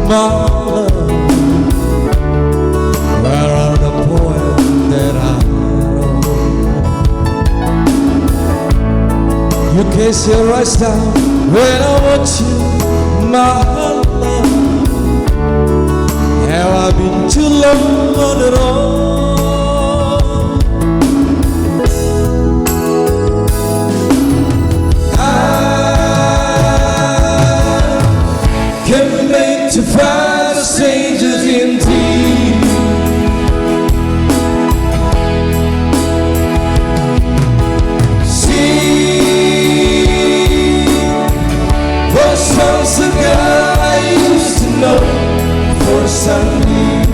my love. Where are the poems that I wrote? You kiss your eyes down when I want you, my love. Have I been too long on it all? To find the strangers in thee. See, for songs of God I used to know for Sunday.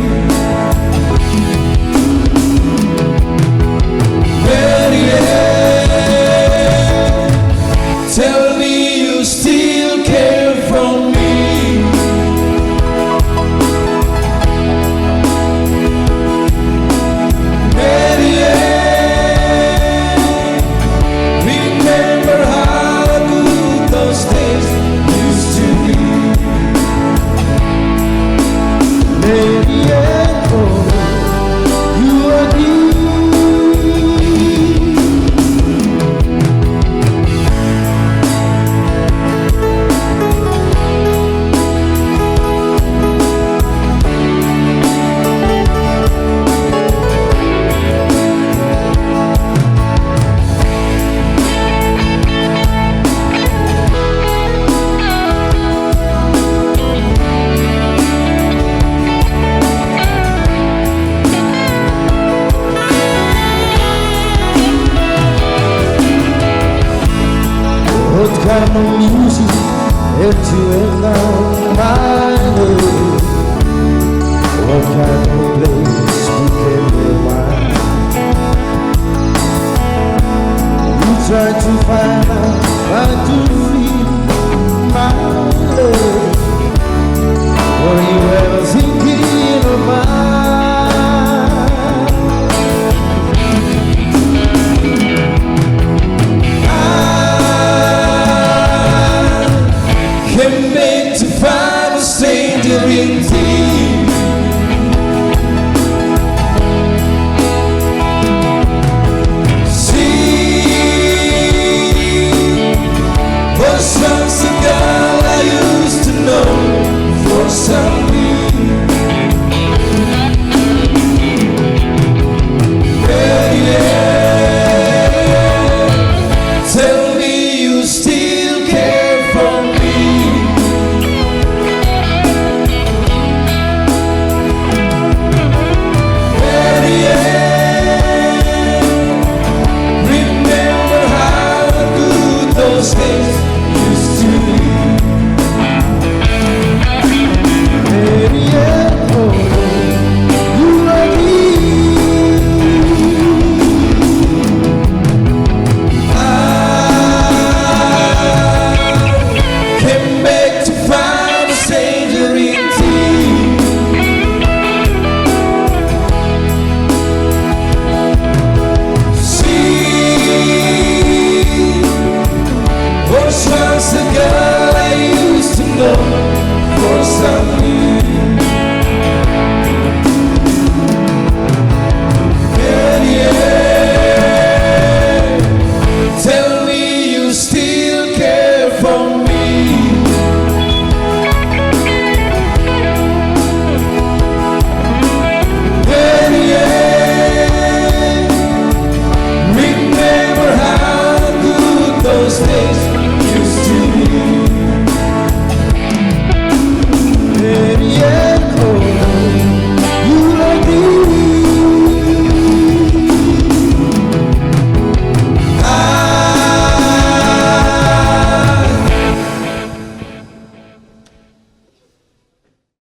Marian, tell me you still care for me. What kind of music have you and I heard? What kind of place we can rewind? You try to find out how to feel my love. Were you ever thinking